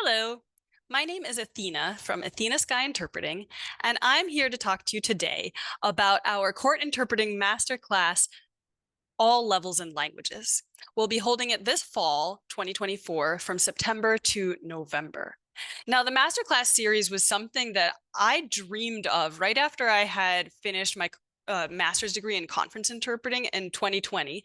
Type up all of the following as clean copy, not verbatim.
Hello, my name is Athena from Athena Sky Interpreting, and I'm here to talk to you today about our court interpreting masterclass, All Levels and Languages. We'll be holding it this fall, 2024, from September to November. Now, the masterclass series was something that I dreamed of right after I had finished my master's degree in conference interpreting in 2020.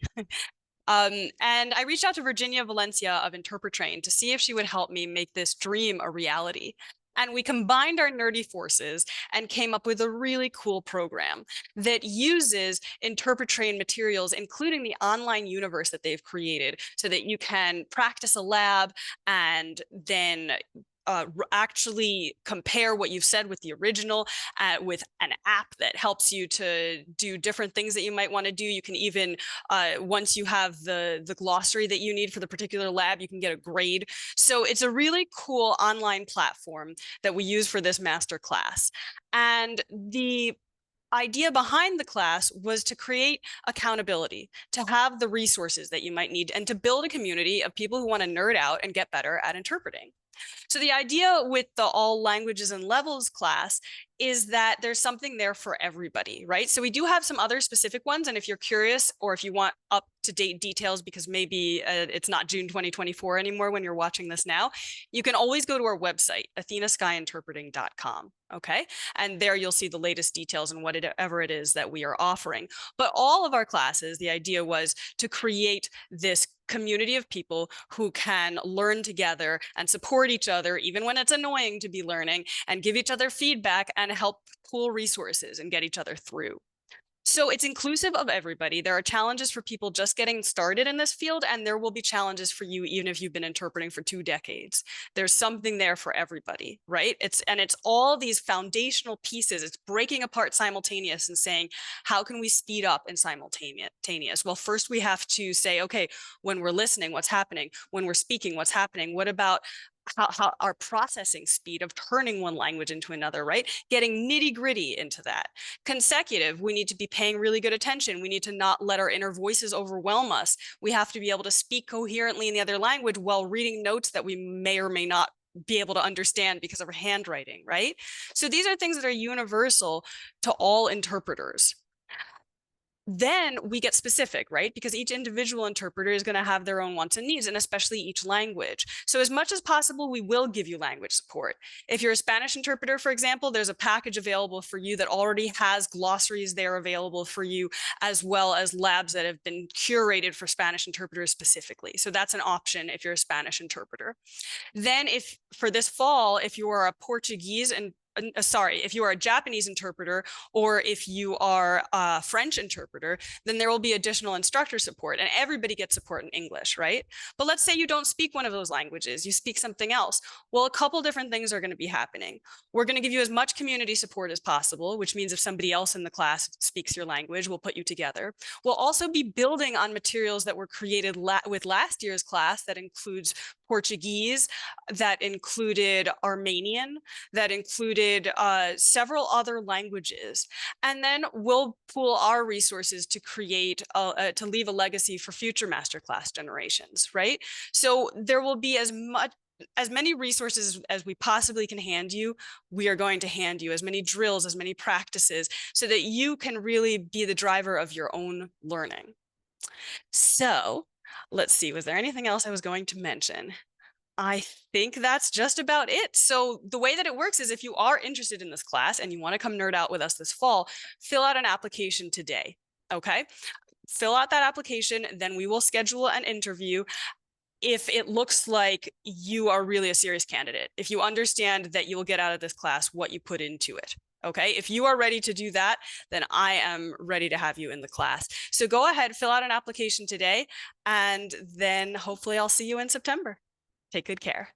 And I reached out to Virginia Valencia of Interpretrain to see if she would help me make this dream a reality. And we combined our nerdy forces and came up with a really cool program that uses Interpretrain materials, including the online universe that they've created, so that you can practice a lab and then actually compare what you've said with the original with an app that helps you to do different things that you might want to do. You can even, once you have the glossary that you need for the particular lab, you can get a grade. So it's a really cool online platform that we use for this master class. And the idea behind the class was to create accountability, to have the resources that you might need, and to build a community of people who want to nerd out and get better at interpreting. So the idea with the All Languages and Levels class is that there's something there for everybody, right? So we do have some other specific ones. And if you're curious or if you want up-to-date details, because maybe it's not June 2024 anymore when you're watching this now, you can always go to our website, athenaskyinterpreting.com. Okay. And there you'll see the latest details and whatever it is that we are offering. But all of our classes, the idea was to create this community of people who can learn together and support each other, even when it's annoying to be learning, and give each other feedback and help pool resources and get each other through. So it's inclusive of everybody. There are challenges for people just getting started in this field, and there will be challenges for you even if you've been interpreting for 2 decades. There's something there for everybody, right? It's all these foundational pieces. It's breaking apart simultaneous and saying, how can we speed up in simultaneous? Well, first we have to say, okay, when we're listening, what's happening? When we're speaking, what's happening? What about how our processing speed of turning one language into another, right? Getting nitty gritty into that. Consecutive, we need to be paying really good attention. We need to not let our inner voices overwhelm us. We have to be able to speak coherently in the other language while reading notes that we may or may not be able to understand because of our handwriting, right? So these are things that are universal to all interpreters. Then we get specific, right? Because each individual interpreter is going to have their own wants and needs, and especially each language. So as much as possible, we will give you language support. If you're a Spanish interpreter, for example, there's a package available for you that already has glossaries there available for you, as well as labs that have been curated for Spanish interpreters specifically. So that's an option if you're a Spanish interpreter. Then if for this fall, if you are a Portuguese and if you are a Japanese interpreter or if you are a French interpreter, then there will be additional instructor support, and everybody gets support in English, right? But let's say you don't speak one of those languages, you speak something else. Well, a couple different things are going to be happening. We're going to give you as much community support as possible, which means if somebody else in the class speaks your language, we'll put you together. We'll also be building on materials that were created with last year's class that includes Portuguese, that included Armenian, that included several other languages. And then we'll pool our resources to create, to leave a legacy for future masterclass generations, right? So there will be as many resources as we possibly can hand you. We are going to hand you as many drills, as many practices, so that you can really be the driver of your own learning. So let's see, was there anything else I was going to mention? I think that's just about it. So the way that it works is if you are interested in this class and you want to come nerd out with us this fall, fill out an application today, okay? Fill out that application, then we will schedule an interview if it looks like you are really a serious candidate, if you understand that you will get out of this class what you put into it. Okay, if you are ready to do that, then I am ready to have you in the class. So go ahead, fill out an application today, and then hopefully I'll see you in September. Take good care.